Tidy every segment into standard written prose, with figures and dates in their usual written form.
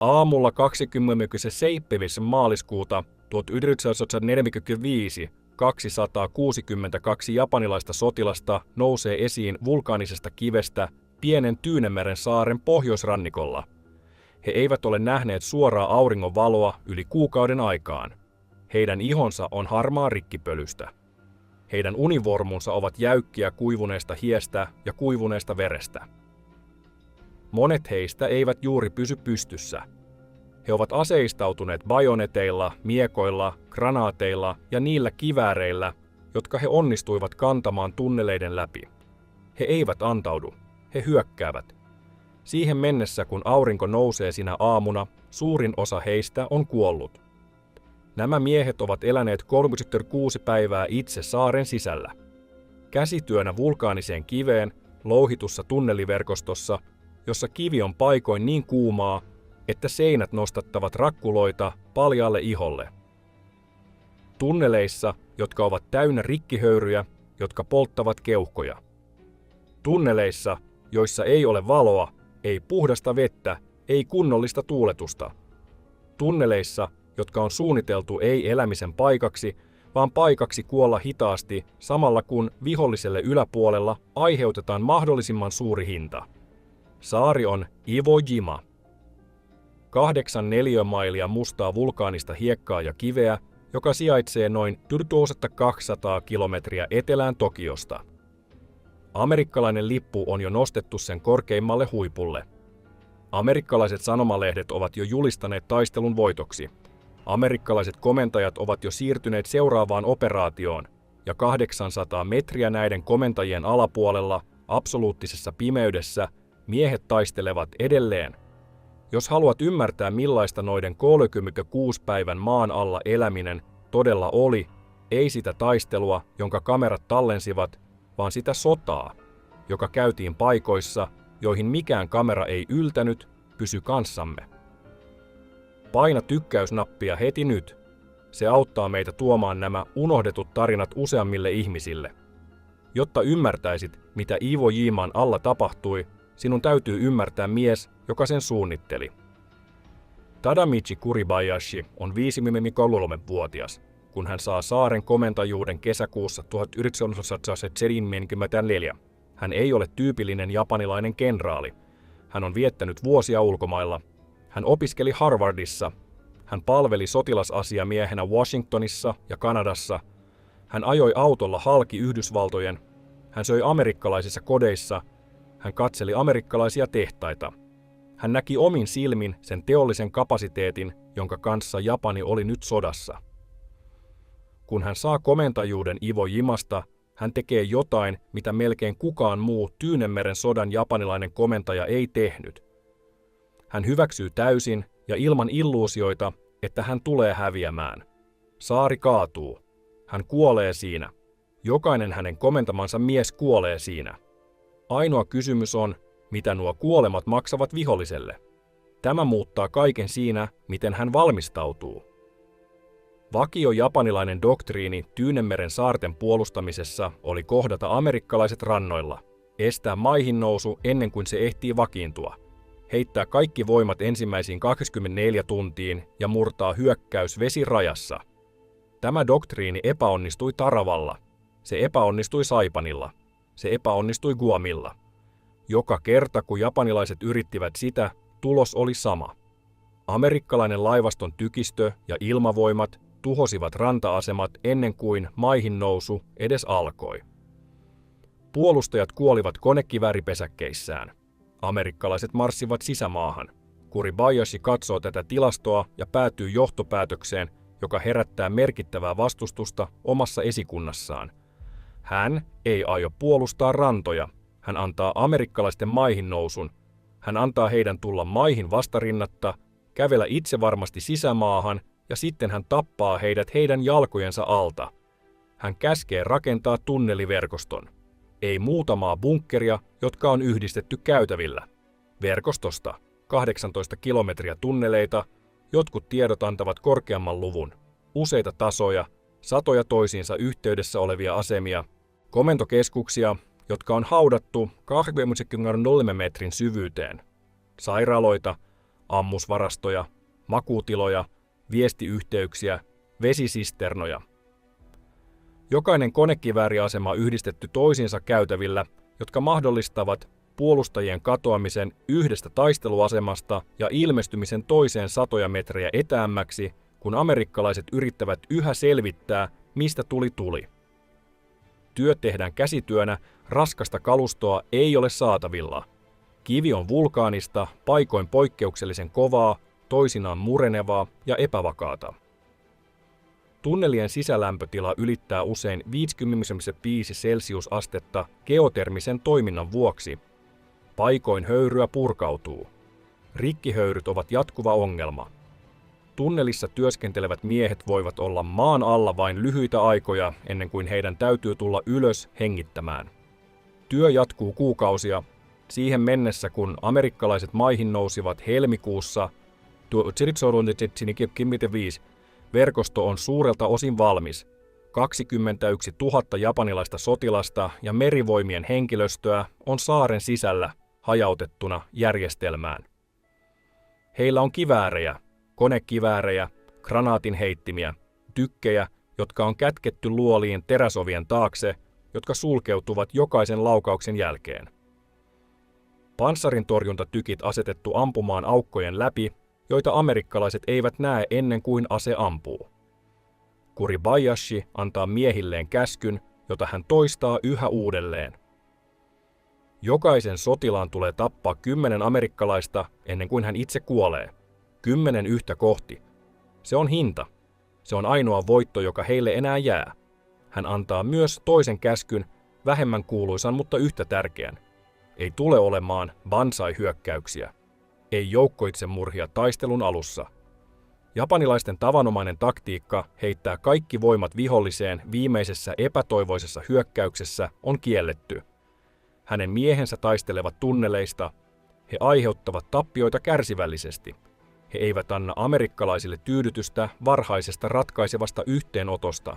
Aamulla 27. maaliskuuta 1945 262 japanilaista sotilasta nousee esiin vulkaanisesta kivestä pienen Tyynemeren saaren pohjoisrannikolla. He eivät ole nähneet suoraa auringon valoa yli kuukauden aikaan. Heidän ihonsa on harmaa rikkipölystä. Heidän univormunsa ovat jäykkiä kuivuneesta hiestä ja kuivuneesta verestä. Monet heistä eivät juuri pysy pystyssä. He ovat aseistautuneet bajoneteilla, miekoilla, granaateilla ja niillä kivääreillä, jotka he onnistuivat kantamaan tunneleiden läpi. He eivät antaudu, he hyökkäävät. Siihen mennessä, kun aurinko nousee sinä aamuna, suurin osa heistä on kuollut. Nämä miehet ovat eläneet 36 päivää itse saaren sisällä. Käsityönä vulkaaniseen kiveen, louhitussa tunneliverkostossa, jossa kivi on paikoin niin kuumaa, että seinät nostattavat rakkuloita paljaalle iholle. Tunneleissa, jotka ovat täynnä rikkihöyryjä, jotka polttavat keuhkoja. Tunneleissa, joissa ei ole valoa, ei puhdasta vettä, ei kunnollista tuuletusta. Tunneleissa, jotka on suunniteltu ei elämisen paikaksi, vaan paikaksi kuolla hitaasti samalla kun viholliselle yläpuolella aiheutetaan mahdollisimman suuri hinta. Saari on Iwo Jima. 8 neliömailia mustaa vulkaanista hiekkaa ja kiveä, joka sijaitsee noin 1200 kilometriä etelään Tokiosta. Amerikkalainen lippu on jo nostettu sen korkeimmalle huipulle. Amerikkalaiset sanomalehdet ovat jo julistaneet taistelun voitoksi. Amerikkalaiset komentajat ovat jo siirtyneet seuraavaan operaatioon, ja 800 metriä näiden komentajien alapuolella, absoluuttisessa pimeydessä, miehet taistelevat edelleen. Jos haluat ymmärtää, millaista noiden 36 päivän maan alla eläminen todella oli, ei sitä taistelua, jonka kamerat tallensivat, vaan sitä sotaa, joka käytiin paikoissa, joihin mikään kamera ei yltänyt, pysy kanssamme. Paina tykkäysnappia heti nyt. Se auttaa meitä tuomaan nämä unohdetut tarinat useammille ihmisille. Jotta ymmärtäisit, mitä Iwo Jiman alla tapahtui, sinun täytyy ymmärtää mies, joka sen suunnitteli. Tadamichi Kuribayashi on 53-vuotias, kun hän saa saaren komentajuuden kesäkuussa 1974. Hän ei ole tyypillinen japanilainen kenraali. Hän on viettänyt vuosia ulkomailla. Hän opiskeli Harvardissa. Hän palveli sotilasasiamiehenä Washingtonissa ja Kanadassa. Hän ajoi autolla halki Yhdysvaltojen. Hän söi amerikkalaisissa kodeissa. Hän katseli amerikkalaisia tehtaita. Hän näki omin silmin sen teollisen kapasiteetin, jonka kanssa Japani oli nyt sodassa. Kun hän saa komentajuuden Iwo Jimasta, hän tekee jotain, mitä melkein kukaan muu Tyynemeren sodan japanilainen komentaja ei tehnyt. Hän hyväksyy täysin ja ilman illuusioita, että hän tulee häviämään. Saari kaatuu. Hän kuolee siinä. Jokainen hänen komentamansa mies kuolee siinä. Ainoa kysymys on, mitä nuo kuolemat maksavat viholliselle. Tämä muuttaa kaiken siinä, miten hän valmistautuu. Vakio japanilainen doktriini Tyynemeren saarten puolustamisessa oli kohdata amerikkalaiset rannoilla, estää maihin nousu ennen kuin se ehtii vakiintua, heittää kaikki voimat ensimmäisiin 24 tuntiin ja murtaa hyökkäys vesirajassa. Tämä doktriini epäonnistui Taravalla, se epäonnistui Saipanilla, se epäonnistui Guamilla. Joka kerta, kun japanilaiset yrittivät sitä, tulos oli sama. Amerikkalainen laivaston tykistö ja ilmavoimat tuhosivat ranta-asemat ennen kuin maihin nousu edes alkoi. Puolustajat kuolivat konekivääripesäkkeissään. Amerikkalaiset marssivat sisämaahan. Kuribayashi katsoo tätä tilastoa ja päätyy johtopäätökseen, joka herättää merkittävää vastustusta omassa esikunnassaan. Hän ei aio puolustaa rantoja. Hän antaa amerikkalaisten maihin nousun. Hän antaa heidän tulla maihin vastarinnatta, kävellä itse varmasti sisämaahan ja sitten hän tappaa heidät heidän jalkojensa alta. Hän käskee rakentaa tunneliverkoston. Ei muutamaa bunkkeria, jotka on yhdistetty käytävillä. Verkostosta 18 kilometriä tunneleita, jotkut tiedot antavat korkeamman luvun. Useita tasoja, satoja toisiinsa yhteydessä olevia asemia, komentokeskuksia, jotka on haudattu 20 metrin syvyyteen. Sairaaloita, ammusvarastoja, makuutiloja, viestiyhteyksiä, vesisisternoja. Jokainen konekivääriasema yhdistetty toisiinsa käytävillä, jotka mahdollistavat puolustajien katoamisen yhdestä taisteluasemasta ja ilmestymisen toiseen satoja metrejä etäämmäksi, kun amerikkalaiset yrittävät yhä selvittää, mistä tuli. Työ tehdään käsityönä, raskasta kalustoa ei ole saatavilla. Kivi on vulkaanista, paikoin poikkeuksellisen kovaa, toisinaan murenevaa ja epävakaata. Tunnelien sisälämpötila ylittää usein 55 celsiusastetta geotermisen toiminnan vuoksi. Paikoin höyryä purkautuu. Rikkihöyryt ovat jatkuva ongelma. Tunnelissa työskentelevät miehet voivat olla maan alla vain lyhyitä aikoja ennen kuin heidän täytyy tulla ylös hengittämään. Työ jatkuu kuukausia, siihen mennessä kun amerikkalaiset maihin nousivat helmikuussa 1975, verkosto on suurelta osin valmis. 21 000 japanilaista sotilasta ja merivoimien henkilöstöä on saaren sisällä hajautettuna järjestelmään. Heillä on kiväärejä, konekiväärejä, granaatinheittimiä, tykkejä, jotka on kätketty luoliin teräsovien taakse, jotka sulkeutuvat jokaisen laukauksen jälkeen. Panssarintorjuntatykit asetettu ampumaan aukkojen läpi, joita amerikkalaiset eivät näe ennen kuin ase ampuu. Kuribayashi antaa miehilleen käskyn, jota hän toistaa yhä uudelleen. Jokaisen sotilaan tulee tappaa 10 amerikkalaista ennen kuin hän itse kuolee. 10 yhtä kohti. Se on hinta. Se on ainoa voitto, joka heille enää jää. Hän antaa myös toisen käskyn, vähemmän kuuluisan, mutta yhtä tärkeän. Ei tule olemaan Banzai-hyökkäyksiä. Ei joukkoitsemurhia taistelun alussa. Japanilaisten tavanomainen taktiikka heittää kaikki voimat viholliseen viimeisessä epätoivoisessa hyökkäyksessä on kielletty. Hänen miehensä taistelevat tunneleista. He aiheuttavat tappioita kärsivällisesti. He eivät anna amerikkalaisille tyydytystä varhaisesta ratkaisevasta yhteenotosta.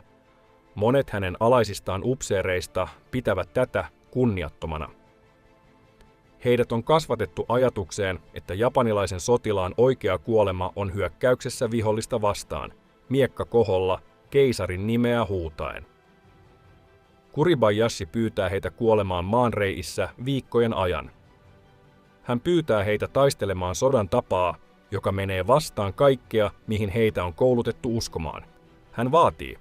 Monet hänen alaisistaan upseereista pitävät tätä kunniattomana. Heidät on kasvatettu ajatukseen, että japanilaisen sotilaan oikea kuolema on hyökkäyksessä vihollista vastaan, miekka koholla, keisarin nimeä huutaen. Kuribayashi pyytää heitä kuolemaan maanreiissä viikkojen ajan. Hän pyytää heitä taistelemaan sodan tapaa, joka menee vastaan kaikkea, mihin heitä on koulutettu uskomaan. Hän vaatii.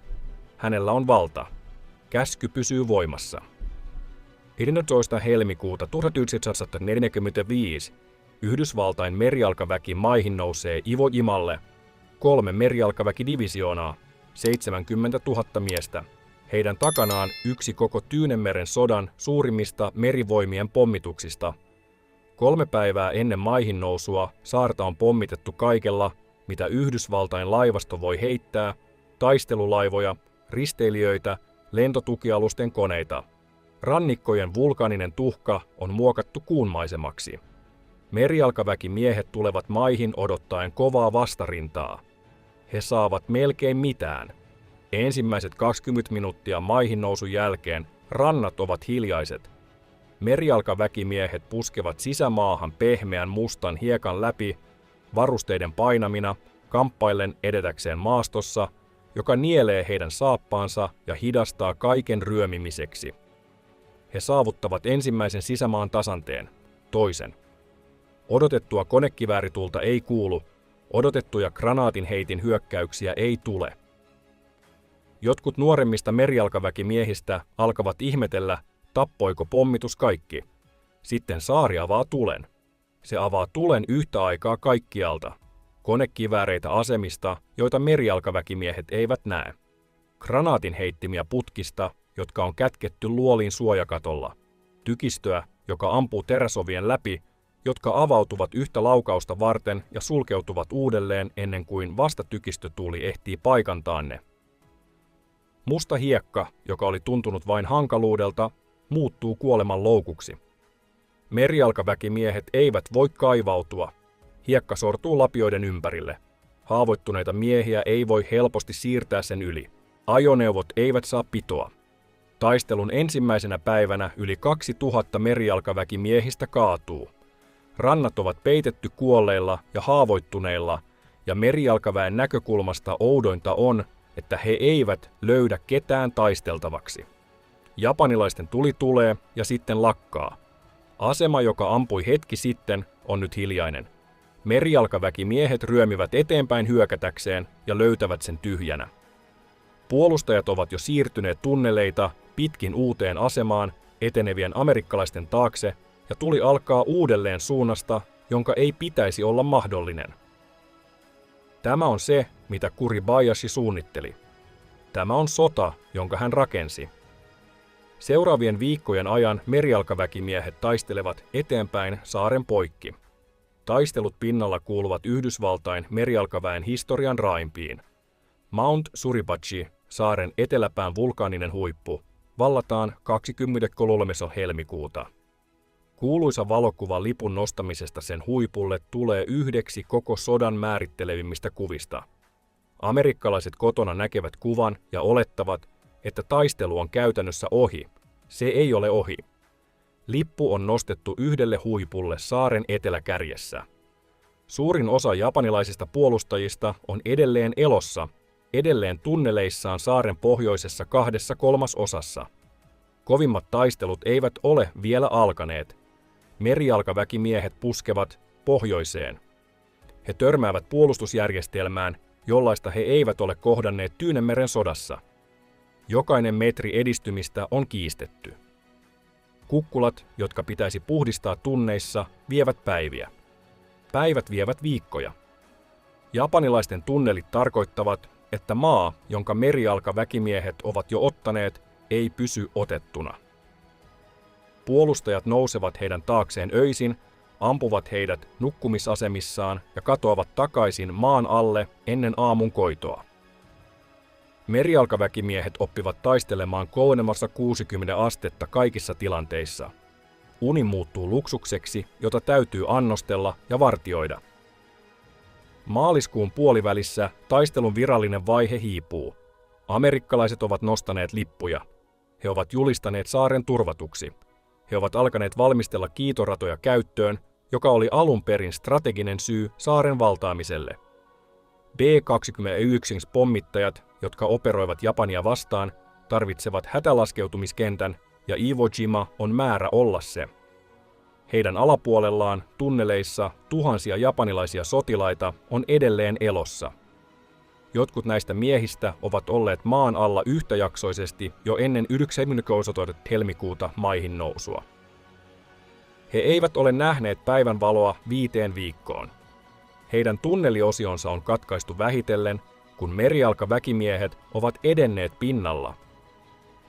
Hänellä on valta. Käsky pysyy voimassa. 11. helmikuuta 1945 Yhdysvaltain merijalkaväki maihin nousee Iwo Jimalle, 3 merijalkaväkidivisioonaa, 70 000 miestä. Heidän takanaan yksi koko Tyynenmeren sodan suurimmista merivoimien pommituksista. 3 päivää ennen maihin nousua saarta on pommitettu kaikella, mitä Yhdysvaltain laivasto voi heittää, taistelulaivoja, risteilijöitä, lentotukialusten koneita. Rannikkojen vulkaaninen tuhka on muokattu kuunmaisemaksi. Merijalkaväkimiehet tulevat maihin odottaen kovaa vastarintaa. He saavat melkein mitään. Ensimmäiset 20 minuuttia maihin nousun jälkeen rannat ovat hiljaiset. Merijalkaväkimiehet puskevat sisämaahan pehmeän mustan hiekan läpi, varusteiden painamina, kamppaillen edetäkseen maastossa, joka nielee heidän saappaansa ja hidastaa kaiken ryömimiseksi. He saavuttavat ensimmäisen sisämaan tasanteen, toisen. Odotettua konekivääritulta ei kuulu, odotettuja granaatinheitin hyökkäyksiä ei tule. Jotkut nuoremmista merijalkaväkimiehistä alkavat ihmetellä, tappoiko pommitus kaikki. Sitten saari avaa tulen. Se avaa tulen yhtä aikaa kaikkialta. Konekivääreitä asemista, joita merijalkaväkimiehet eivät näe. Granaatinheittimiä putkista, jotka on kätketty luoliin suojakatolla. Tykistöä, joka ampuu teräsovien läpi, jotka avautuvat yhtä laukausta varten ja sulkeutuvat uudelleen ennen kuin vastatykistötuuli ehtii paikantaa ne. Musta hiekka, joka oli tuntunut vain hankaluudelta, muuttuu kuoleman loukuksi. Merijalkaväkimiehet eivät voi kaivautua. Hiekka sortuu lapioiden ympärille. Haavoittuneita miehiä ei voi helposti siirtää sen yli. Ajoneuvot eivät saa pitoa. Taistelun ensimmäisenä päivänä yli 2000 merijalkaväkimiehistä kaatuu. Rannat ovat peitetty kuolleilla ja haavoittuneilla, ja merijalkaväen näkökulmasta oudointa on, että he eivät löydä ketään taisteltavaksi. Japanilaisten tuli tulee ja sitten lakkaa. Asema, joka ampui hetki sitten, on nyt hiljainen. Merijalkaväkimiehet ryömivät eteenpäin hyökätäkseen ja löytävät sen tyhjänä. Puolustajat ovat jo siirtyneet tunneleita pitkin uuteen asemaan etenevien amerikkalaisten taakse ja tuli alkaa uudelleen suunnasta, jonka ei pitäisi olla mahdollinen. Tämä on se, mitä Kuribayashi suunnitteli. Tämä on sota, jonka hän rakensi. Seuraavien viikkojen ajan merijalkaväkimiehet taistelevat eteenpäin saaren poikki. Taistelut pinnalla kuuluvat Yhdysvaltain merijalkaväen historian raimpiin. Mount Suribachi, saaren eteläpään vulkaaninen huippu, vallataan 23. helmikuuta. Kuuluisa valokuva lipun nostamisesta sen huipulle tulee yhdeksi koko sodan määrittelevimmistä kuvista. Amerikkalaiset kotona näkevät kuvan ja olettavat, että taistelu on käytännössä ohi. Se ei ole ohi. Lippu on nostettu yhdelle huipulle saaren eteläkärjessä. Suurin osa japanilaisista puolustajista on edelleen elossa, edelleen tunneleissaan saaren pohjoisessa 2/3. Kovimmat taistelut eivät ole vielä alkaneet. Merijalkaväkimiehet puskevat pohjoiseen. He törmäävät puolustusjärjestelmään, jollaista he eivät ole kohdanneet Tyynenmeren sodassa. Jokainen metri edistymistä on kiistetty. Kukkulat, jotka pitäisi puhdistaa tunneissa, vievät päiviä. Päivät vievät viikkoja. Japanilaisten tunnelit tarkoittavat, että maa, jonka merijalkaväkimiehet ovat jo ottaneet, ei pysy otettuna. Puolustajat nousevat heidän taakseen öisin, ampuvat heidät nukkumisasemissaan ja katoavat takaisin maan alle ennen aamun koitoa. Merijalkaväkimiehet oppivat taistelemaan kounemassa 60 astetta kaikissa tilanteissa. Uni muuttuu luksukseksi, jota täytyy annostella ja vartioida. Maaliskuun puolivälissä taistelun virallinen vaihe hiipuu. Amerikkalaiset ovat nostaneet lippuja. He ovat julistaneet saaren turvatuksi. He ovat alkaneet valmistella kiitoratoja käyttöön, joka oli alun perin strateginen syy saaren valtaamiselle. B-21-pommittajat, jotka operoivat Japania vastaan, tarvitsevat hätälaskeutumiskentän ja Iwo Jima on määrä olla se. Heidän alapuolellaan tunneleissa tuhansia japanilaisia sotilaita on edelleen elossa. Jotkut näistä miehistä ovat olleet maan alla yhtäjaksoisesti jo ennen 9. helmikuuta maihin nousua. He eivät ole nähneet päivänvaloa 5 viikkoon. Heidän tunneliosionsa on katkaistu vähitellen, kun merijalkaväkimiehet ovat edenneet pinnalla.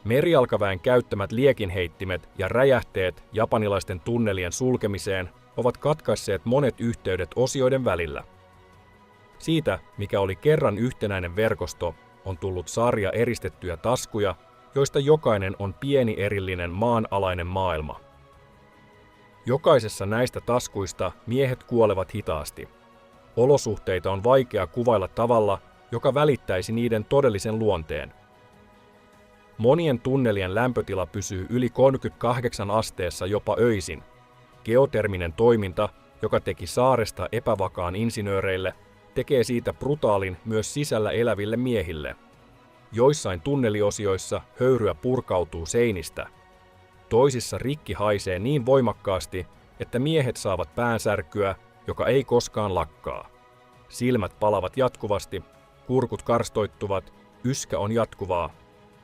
Merijalkaväen käyttämät liekinheittimet ja räjähteet japanilaisten tunnelien sulkemiseen ovat katkaisseet monet yhteydet osioiden välillä. Siitä, mikä oli kerran yhtenäinen verkosto, on tullut sarja eristettyjä taskuja, joista jokainen on pieni erillinen maanalainen maailma. Jokaisessa näistä taskuista miehet kuolevat hitaasti. Olosuhteita on vaikea kuvailla tavalla, joka välittäisi niiden todellisen luonteen. Monien tunnelien lämpötila pysyy yli 38 asteessa jopa öisin. Geoterminen toiminta, joka teki saaresta epävakaan insinööreille, tekee siitä brutaalin myös sisällä eläville miehille. Joissain tunneliosioissa höyryä purkautuu seinistä. Toisissa rikki haisee niin voimakkaasti, että miehet saavat päänsärkyä, joka ei koskaan lakkaa. Silmät palavat jatkuvasti, kurkut karstoittuvat, yskä on jatkuvaa.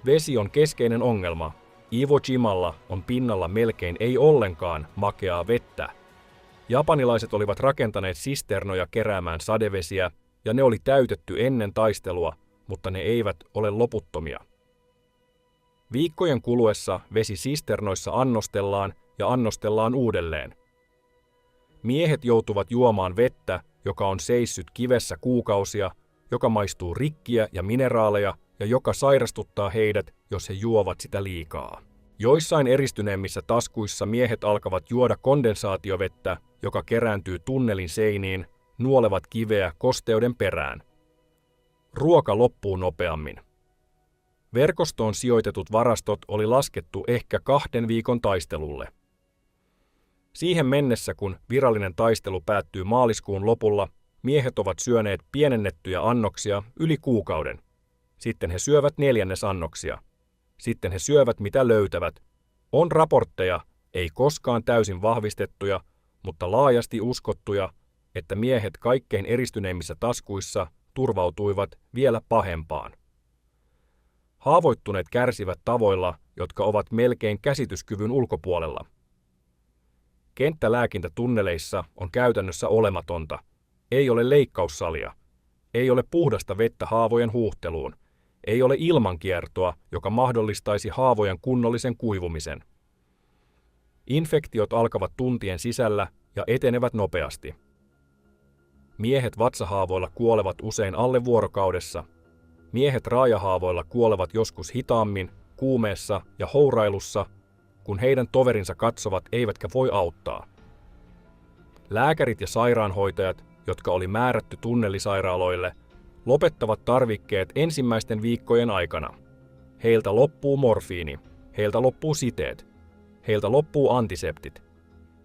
Vesi on keskeinen ongelma. Iwo Jimalla on pinnalla melkein ei ollenkaan makeaa vettä. Japanilaiset olivat rakentaneet sisternoja keräämään sadevesiä, ja ne oli täytetty ennen taistelua, mutta ne eivät ole loputtomia. Viikkojen kuluessa vesi sisternoissa annostellaan ja annostellaan uudelleen. Miehet joutuvat juomaan vettä, joka on seissyt kivessä kuukausia, joka maistuu rikkiä ja mineraaleja ja joka sairastuttaa heidät, jos he juovat sitä liikaa. Joissain eristyneemmissä taskuissa miehet alkavat juoda kondensaatiovettä, joka kerääntyy tunnelin seiniin, nuolevat kiveä kosteuden perään. Ruoka loppuu nopeammin. Verkostoon sijoitetut varastot oli laskettu ehkä 2 viikon taistelulle. Siihen mennessä, kun virallinen taistelu päättyy maaliskuun lopulla, miehet ovat syöneet pienennettyjä annoksia yli kuukauden. Sitten he syövät neljännesannoksia. Sitten he syövät mitä löytävät. On raportteja, ei koskaan täysin vahvistettuja, mutta laajasti uskottuja, että miehet kaikkein eristyneimmissä taskuissa turvautuivat vielä pahempaan. Haavoittuneet kärsivät tavoilla, jotka ovat melkein käsityskyvyn ulkopuolella. Kenttälääkintä tunneleissa on käytännössä olematonta. Ei ole leikkaussalia. Ei ole puhdasta vettä haavojen huuhteluun. Ei ole ilmankiertoa, joka mahdollistaisi haavojen kunnollisen kuivumisen. Infektiot alkavat tuntien sisällä ja etenevät nopeasti. Miehet vatsahaavoilla kuolevat usein alle vuorokaudessa. Miehet raajahaavoilla kuolevat joskus hitaammin, kuumeessa ja hourailussa, kun heidän toverinsa katsovat eivätkä voi auttaa. Lääkärit ja sairaanhoitajat, jotka oli määrätty tunnelisairaaloille, lopettavat tarvikkeet ensimmäisten viikkojen aikana. Heiltä loppuu morfiini, heiltä loppuu siteet, heiltä loppuu antiseptit.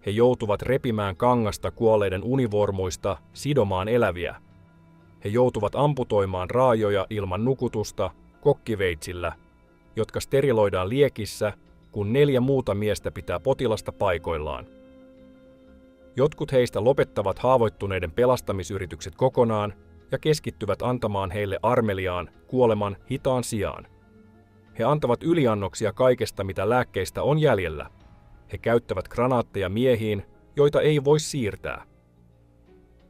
He joutuvat repimään kangasta kuolleiden univormuista sidomaan eläviä. He joutuvat amputoimaan raajoja ilman nukutusta kokkiveitsillä, jotka steriloidaan liekissä, kun 4 muuta miestä pitää potilasta paikoillaan. Jotkut heistä lopettavat haavoittuneiden pelastamisyritykset kokonaan ja keskittyvät antamaan heille armeliaan kuoleman hitaan sijaan. He antavat yliannoksia kaikesta, mitä lääkkeistä on jäljellä. He käyttävät granaatteja miehiin, joita ei voi siirtää.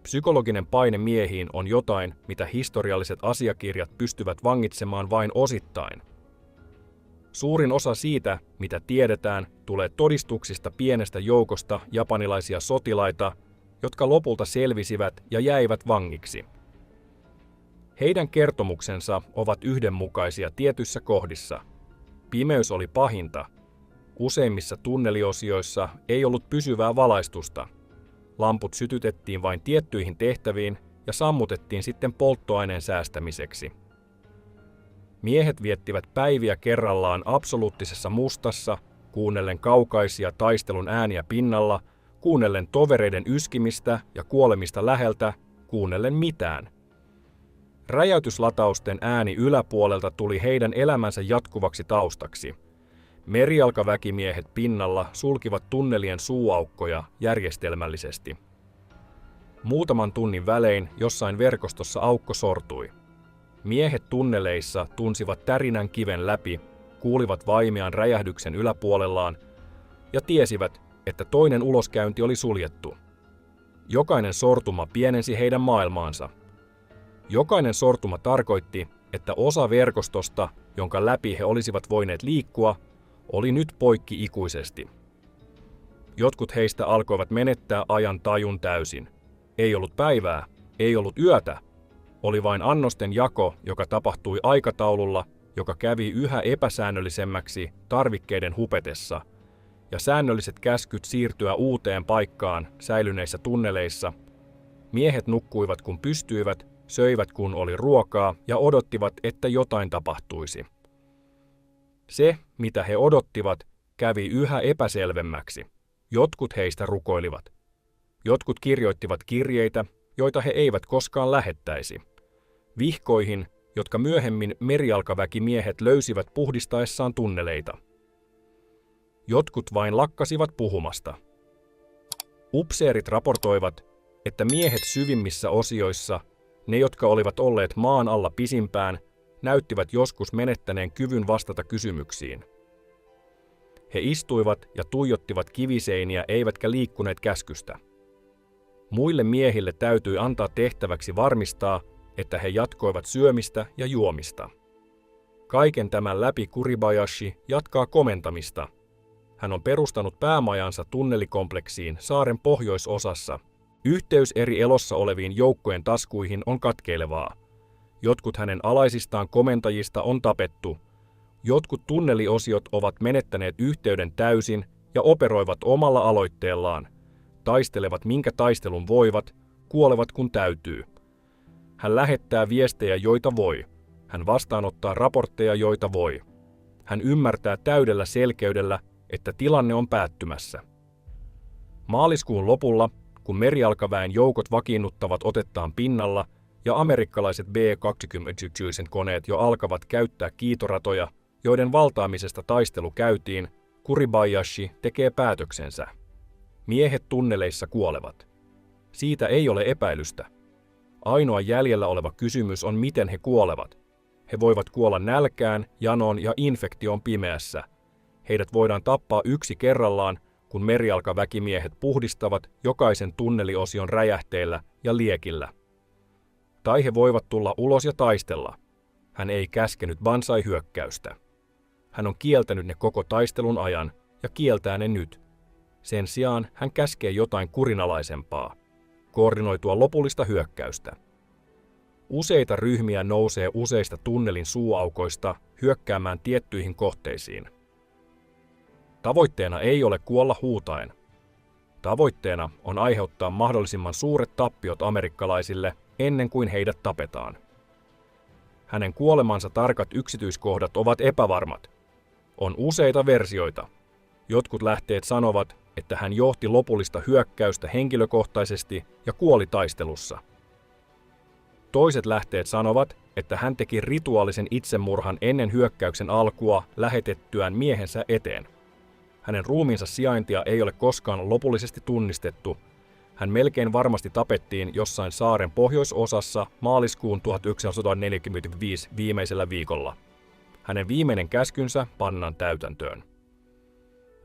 Psykologinen paine miehiin on jotain, mitä historialliset asiakirjat pystyvät vangitsemaan vain osittain. Suurin osa siitä, mitä tiedetään, tulee todistuksista pienestä joukosta japanilaisia sotilaita, jotka lopulta selvisivät ja jäivät vangiksi. Heidän kertomuksensa ovat yhdenmukaisia tietyissä kohdissa. Pimeys oli pahinta. Useimmissa tunneliosioissa ei ollut pysyvää valaistusta. Lamput sytytettiin vain tiettyihin tehtäviin ja sammutettiin sitten polttoaineen säästämiseksi. Miehet viettivät päiviä kerrallaan absoluuttisessa mustassa, kuunnellen kaukaisia taistelun ääniä pinnalla, kuunnellen tovereiden yskimistä ja kuolemista läheltä, kuunnellen mitään. Räjäytyslatausten ääni yläpuolelta tuli heidän elämänsä jatkuvaksi taustaksi. Merijalkaväkimiehet pinnalla sulkivat tunnelien suuaukkoja järjestelmällisesti. Muutaman tunnin välein jossain verkostossa aukko sortui. Miehet tunneleissa tunsivat tärinän kiven läpi, kuulivat vaimean räjähdyksen yläpuolellaan ja tiesivät, että toinen uloskäynti oli suljettu. Jokainen sortuma pienensi heidän maailmaansa. Jokainen sortuma tarkoitti, että osa verkostosta, jonka läpi he olisivat voineet liikkua, oli nyt poikki ikuisesti. Jotkut heistä alkoivat menettää ajan tajun täysin. Ei ollut päivää, ei ollut yötä. Oli vain annosten jako, joka tapahtui aikataululla, joka kävi yhä epäsäännöllisemmäksi tarvikkeiden hupetessa, ja säännölliset käskyt siirtyä uuteen paikkaan säilyneissä tunneleissa. Miehet nukkuivat kun pystyivät, söivät kun oli ruokaa ja odottivat, että jotain tapahtuisi. Se, mitä he odottivat, kävi yhä epäselvemmäksi. Jotkut heistä rukoilivat. Jotkut kirjoittivat kirjeitä, joita he eivät koskaan lähettäisi. Vihkoihin, jotka myöhemmin merijalkaväkimiehet löysivät puhdistaessaan tunneleita. Jotkut vain lakkasivat puhumasta. Upseerit raportoivat, että miehet syvimmissä osioissa, ne jotka olivat olleet maan alla pisimpään, näyttivät joskus menettäneen kyvyn vastata kysymyksiin. He istuivat ja tuijottivat kiviseiniä eivätkä liikkuneet käskystä. Muille miehille täytyi antaa tehtäväksi varmistaa, että he jatkoivat syömistä ja juomista. Kaiken tämän läpi Kuribayashi jatkaa komentamista. Hän on perustanut päämajansa tunnelikompleksiin saaren pohjoisosassa. Yhteys eri elossa oleviin joukkojen taskuihin on katkeilevaa. Jotkut hänen alaisistaan komentajista on tapettu. Jotkut tunneliosiot ovat menettäneet yhteyden täysin ja operoivat omalla aloitteellaan. Taistelevat minkä taistelun voivat, kuolevat kun täytyy. Hän lähettää viestejä, joita voi. Hän vastaanottaa raportteja, joita voi. Hän ymmärtää täydellä selkeydellä, että tilanne on päättymässä. Maaliskuun lopulla, kun merijalkaväen joukot vakiinnuttavat otettaan pinnalla ja amerikkalaiset B-29 koneet jo alkavat käyttää kiitoratoja, joiden valtaamisesta taistelu käytiin, Kuribayashi tekee päätöksensä. Miehet tunneleissa kuolevat. Siitä ei ole epäilystä. Ainoa jäljellä oleva kysymys on, miten he kuolevat. He voivat kuolla nälkään, janoon ja infektioon pimeässä. Heidät voidaan tappaa yksi kerrallaan, kun merijalkaväkimiehet puhdistavat jokaisen tunneliosion räjähteillä ja liekillä. Tai he voivat tulla ulos ja taistella. Hän ei käskenyt Banzai-hyökkäystä. Hän on kieltänyt ne koko taistelun ajan ja kieltää ne nyt. Sen sijaan hän käskee jotain kurinalaisempaa, koordinoitua lopullista hyökkäystä. Useita ryhmiä nousee useista tunnelin suuaukoista hyökkäämään tiettyihin kohteisiin. Tavoitteena ei ole kuolla huutaen. Tavoitteena on aiheuttaa mahdollisimman suuret tappiot amerikkalaisille ennen kuin heidät tapetaan. Hänen kuolemansa tarkat yksityiskohdat ovat epävarmat. On useita versioita. Jotkut lähteet sanovat, että hän johti lopullista hyökkäystä henkilökohtaisesti ja kuoli taistelussa. Toiset lähteet sanovat, että hän teki rituaalisen itsemurhan ennen hyökkäyksen alkua lähetettyään miehensä eteen. Hänen ruumiinsa sijaintia ei ole koskaan lopullisesti tunnistettu. Hän melkein varmasti tapettiin jossain saaren pohjoisosassa maaliskuun 1945 viimeisellä viikolla. Hänen viimeinen käskynsä pannaan täytäntöön.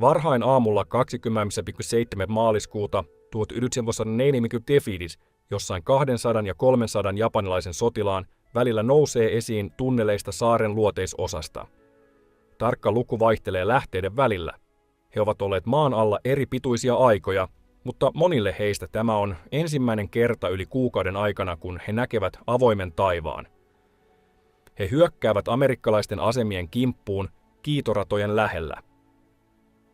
Varhain aamulla 27. maaliskuuta 1945 jossain 200 ja 300 japanilaisen sotilaan välillä nousee esiin tunneleista saaren luoteisosasta. Tarkka luku vaihtelee lähteiden välillä. He ovat olleet maan alla eri pituisia aikoja, mutta monille heistä tämä on ensimmäinen kerta yli kuukauden aikana, kun he näkevät avoimen taivaan. He hyökkäävät amerikkalaisten asemien kimppuun kiitoratojen lähellä.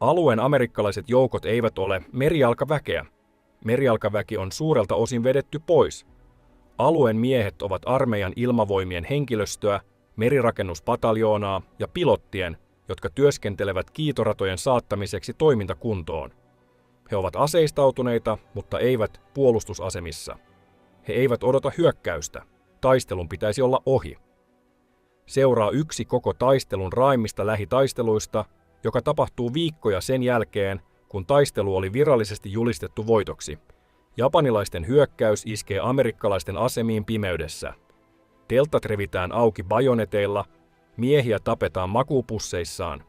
Alueen amerikkalaiset joukot eivät ole merijalkaväkeä. Merijalkaväki on suurelta osin vedetty pois. Alueen miehet ovat armeijan ilmavoimien henkilöstöä, merirakennuspataljoonaa ja pilottien, jotka työskentelevät kiitoratojen saattamiseksi toimintakuntoon. He ovat aseistautuneita, mutta eivät puolustusasemissa. He eivät odota hyökkäystä. Taistelun pitäisi olla ohi. Seuraa yksi koko taistelun raimmista lähitaisteluista, joka tapahtuu viikkoja sen jälkeen, kun taistelu oli virallisesti julistettu voitoksi. Japanilaisten hyökkäys iskee amerikkalaisten asemiin pimeydessä. Teltat revitään auki bajoneteilla, miehiä tapetaan makuupusseissaan.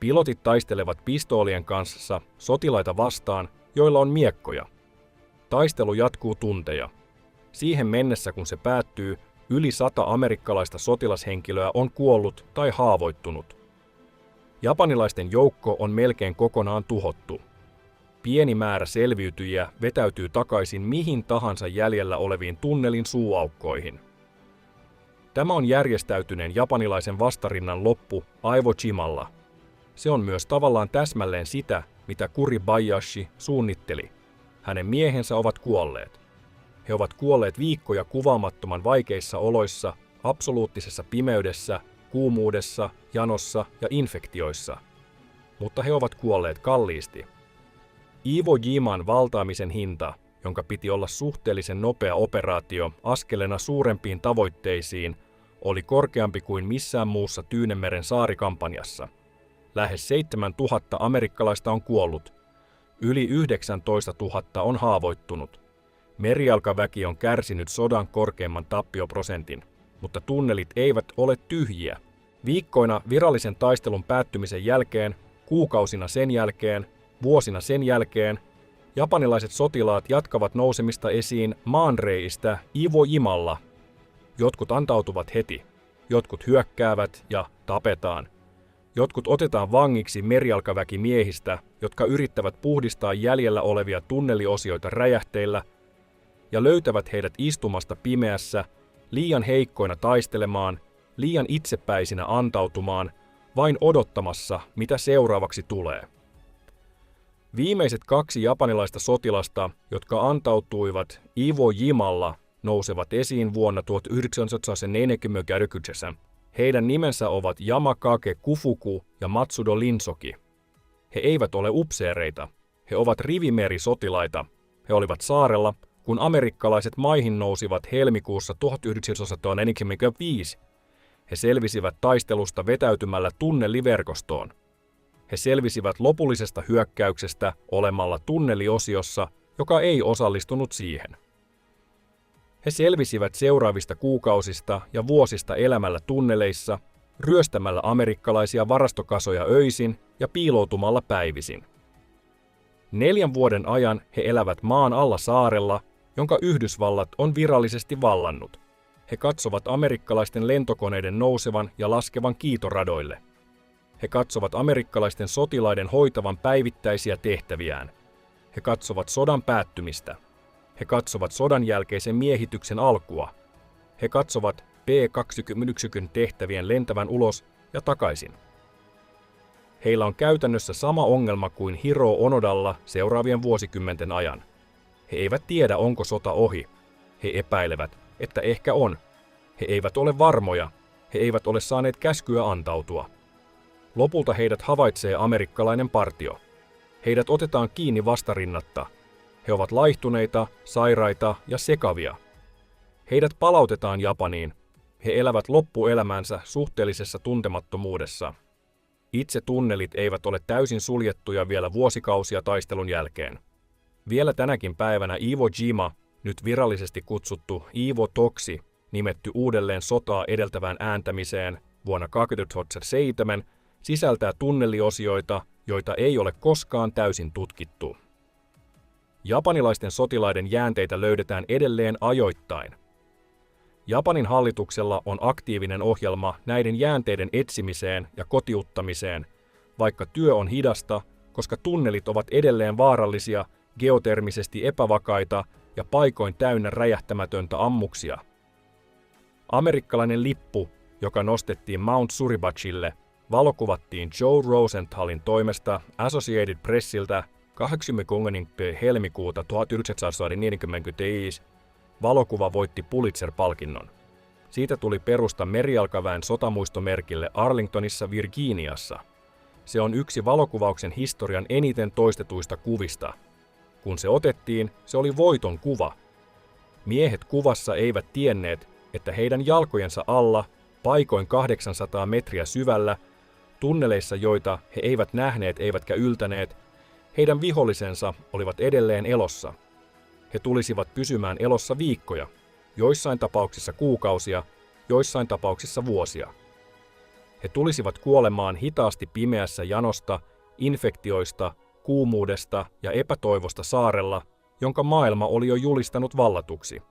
Pilotit taistelevat pistoolien kanssa sotilaita vastaan, joilla on miekkoja. Taistelu jatkuu tunteja. Siihen mennessä, kun se päättyy, yli 100 amerikkalaista sotilashenkilöä on kuollut tai haavoittunut. Japanilaisten joukko on melkein kokonaan tuhottu. Pieni määrä selviytyjiä vetäytyy takaisin mihin tahansa jäljellä oleviin tunnelin suuaukkoihin. Tämä on järjestäytyneen japanilaisen vastarinnan loppu Iwo Jimalla. Se on myös tavallaan täsmälleen sitä, mitä Kuribayashi suunnitteli. Hänen miehensä ovat kuolleet. He ovat kuolleet viikkoja kuvaamattoman vaikeissa oloissa, absoluuttisessa pimeydessä, kuumuudessa, janossa ja infektioissa. Mutta he ovat kuolleet kalliisti. Iwo Jiman valtaamisen hinta, jonka piti olla suhteellisen nopea operaatio askelena suurempiin tavoitteisiin, oli korkeampi kuin missään muussa Tyynenmeren saarikampanjassa. Lähes 7000 amerikkalaista on kuollut. Yli 19 000 on haavoittunut. Merijalkaväki on kärsinyt sodan korkeimman tappioprosentin, mutta tunnelit eivät ole tyhjiä. Viikkoina virallisen taistelun päättymisen jälkeen, kuukausina sen jälkeen, vuosina sen jälkeen, japanilaiset sotilaat jatkavat nousemista esiin maanreistä Iwo Jimalla. Jotkut antautuvat heti, jotkut hyökkäävät ja tapetaan. Jotkut otetaan vangiksi merijalkaväkimiehistä, jotka yrittävät puhdistaa jäljellä olevia tunneliosioita räjähteillä ja löytävät heidät istumasta pimeässä, liian heikkoina taistelemaan, liian itsepäisinä antautumaan, vain odottamassa, mitä seuraavaksi tulee. Viimeiset 2 japanilaista sotilasta, jotka antautuivat Iwo Jimalla, nousevat esiin vuonna 1949. Heidän nimensä ovat Yamakake Kufuku ja Matsudo Linsoki. He eivät ole upseereita. He ovat rivimerisotilaita. He olivat saarella, kun amerikkalaiset maihin nousivat helmikuussa 1945. He selvisivät taistelusta vetäytymällä tunneliverkostoon. He selvisivät lopullisesta hyökkäyksestä olemalla tunneliosiossa, joka ei osallistunut siihen. He selvisivät seuraavista kuukausista ja vuosista elämällä tunneleissa, ryöstämällä amerikkalaisia varastokasoja öisin ja piiloutumalla päivisin. 4 vuoden ajan he elävät maan alla saarella, jonka Yhdysvallat on virallisesti vallannut. He katsovat amerikkalaisten lentokoneiden nousevan ja laskevan kiitoradoille. He katsovat amerikkalaisten sotilaiden hoitavan päivittäisiä tehtäviään. He katsovat sodan päättymistä. He katsovat sodan jälkeisen miehityksen alkua. He katsovat P-20 tehtävien lentävän ulos ja takaisin. Heillä on käytännössä sama ongelma kuin Hiro Onodalla seuraavien vuosikymmenten ajan. He eivät tiedä, onko sota ohi. He epäilevät, että ehkä on. He eivät ole varmoja. He eivät ole saaneet käskyä antautua. Lopulta heidät havaitsee amerikkalainen partio. Heidät otetaan kiinni vastarinnatta. He ovat laihtuneita, sairaita ja sekavia. Heidät palautetaan Japaniin. He elävät loppuelämänsä suhteellisessa tuntemattomuudessa. Itse tunnelit eivät ole täysin suljettuja vielä vuosikausia taistelun jälkeen. Vielä tänäkin päivänä Iwo Jima, nyt virallisesti kutsuttu Iwo Toksi, nimetty uudelleen sotaa edeltävään ääntämiseen vuonna 2007, sisältää tunneliosioita, joita ei ole koskaan täysin tutkittu. Japanilaisten sotilaiden jäänteitä löydetään edelleen ajoittain. Japanin hallituksella on aktiivinen ohjelma näiden jäänteiden etsimiseen ja kotiuttamiseen, vaikka työ on hidasta, koska tunnelit ovat edelleen vaarallisia, geotermisesti epävakaita ja paikoin täynnä räjähtämätöntä ammuksia. Amerikkalainen lippu, joka nostettiin Mount Suribachille, valokuvattiin Joe Rosenthalin toimesta Associated Pressiltä 20. helmikuuta 1945. Valokuva voitti Pulitzer-palkinnon. Siitä tuli perusta merijalkaväen sotamuistomerkille Arlingtonissa, Virginiassa. Se on yksi valokuvauksen historian eniten toistetuista kuvista. Kun se otettiin, se oli voiton kuva. Miehet kuvassa eivät tienneet, että heidän jalkojensa alla, paikoin 800 metriä syvällä, tunneleissa, joita he eivät nähneet eivätkä yltäneet, heidän vihollisensa olivat edelleen elossa. He tulisivat pysymään elossa viikkoja, joissain tapauksissa kuukausia, joissain tapauksissa vuosia. He tulisivat kuolemaan hitaasti pimeässä janosta, infektioista, kuumuudesta ja epätoivosta saarella, jonka maailma oli jo julistanut vallatuksi.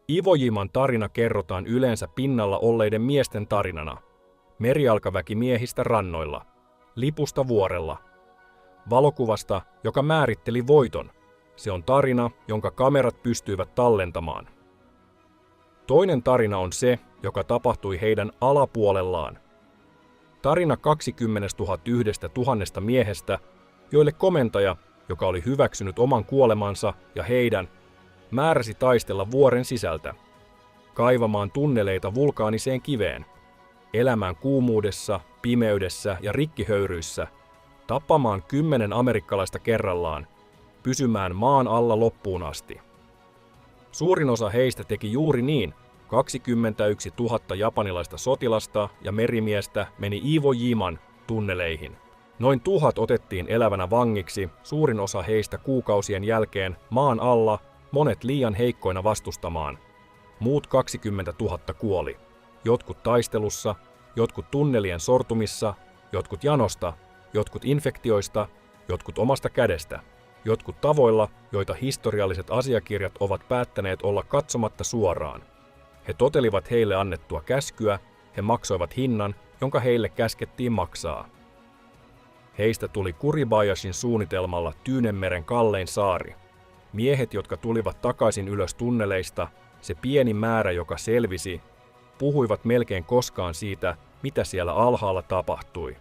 Iwo Jiman tarina kerrotaan yleensä pinnalla olleiden miesten tarinana. Merijalkaväki miehistä rannoilla, lipusta vuorella. Valokuvasta, joka määritteli voiton. Se on tarina, jonka kamerat pystyivät tallentamaan. Toinen tarina on se, joka tapahtui heidän alapuolellaan. Tarina 21 000 miehestä, joille komentaja, joka oli hyväksynyt oman kuolemansa ja heidän, määräsi taistella vuoren sisältä, kaivamaan tunneleita vulkaaniseen kiveen, elämään kuumuudessa, pimeydessä ja rikkihöyryissä, tappamaan 10 amerikkalaista kerrallaan, pysymään maan alla loppuun asti. Suurin osa heistä teki juuri niin. 21 000 japanilaista sotilasta ja merimiestä meni Iwo Jiman tunneleihin. Noin 1000 otettiin elävänä vangiksi, suurin osa heistä kuukausien jälkeen maan alla, monet liian heikkoina vastustamaan. Muut 20 000 kuoli. Jotkut taistelussa, jotkut tunnelien sortumissa, jotkut janosta, jotkut infektioista, jotkut omasta kädestä. Jotkut tavoilla, joita historialliset asiakirjat ovat päättäneet olla katsomatta suoraan. He totelivat heille annettua käskyä, he maksoivat hinnan, jonka heille käskettiin maksaa. Heistä tuli Kuribayashin suunnitelmalla Tyynenmeren kallein saari. Miehet, jotka tulivat takaisin ylös tunneleista, se pieni määrä, joka selvisi, puhuivat melkein koskaan siitä, mitä siellä alhaalla tapahtui.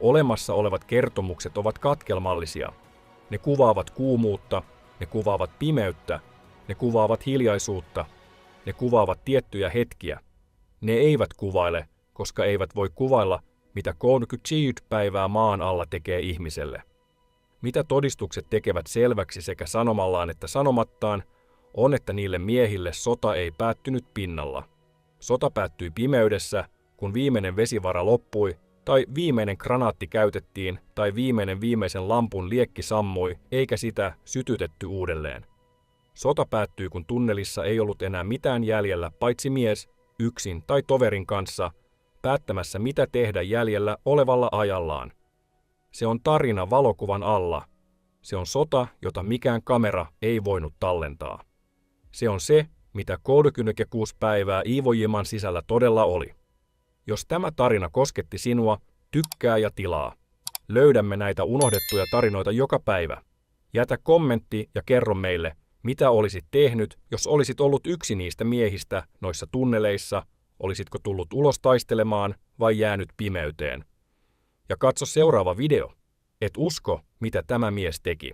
Olemassa olevat kertomukset ovat katkelmallisia. Ne kuvaavat kuumuutta, ne kuvaavat pimeyttä, ne kuvaavat hiljaisuutta, ne kuvaavat tiettyjä hetkiä. Ne eivät kuvaile, koska eivät voi kuvailla, mitä 30 päivää maan alla tekee ihmiselle. Mitä todistukset tekevät selväksi sekä sanomallaan että sanomattaan, on, että niille miehille sota ei päättynyt pinnalla. Sota päättyi pimeydessä, kun viimeinen vesivara loppui, tai viimeinen granaatti käytettiin, tai viimeisen lampun liekki sammui, eikä sitä sytytetty uudelleen. Sota päättyi, kun tunnelissa ei ollut enää mitään jäljellä, paitsi mies, yksin tai toverin kanssa, päättämässä mitä tehdä jäljellä olevalla ajallaan. Se on tarina valokuvan alla. Se on sota, jota mikään kamera ei voinut tallentaa. Se on se, mitä 36 päivää Iivo Jiman sisällä todella oli. Jos tämä tarina kosketti sinua, tykkää ja tilaa. Löydämme näitä unohdettuja tarinoita joka päivä. Jätä kommentti ja kerro meille, mitä olisit tehnyt, jos olisit ollut yksi niistä miehistä noissa tunneleissa, olisitko tullut ulos taistelemaan vai jäänyt pimeyteen. Ja katso seuraava video. Et usko, mitä tämä mies teki.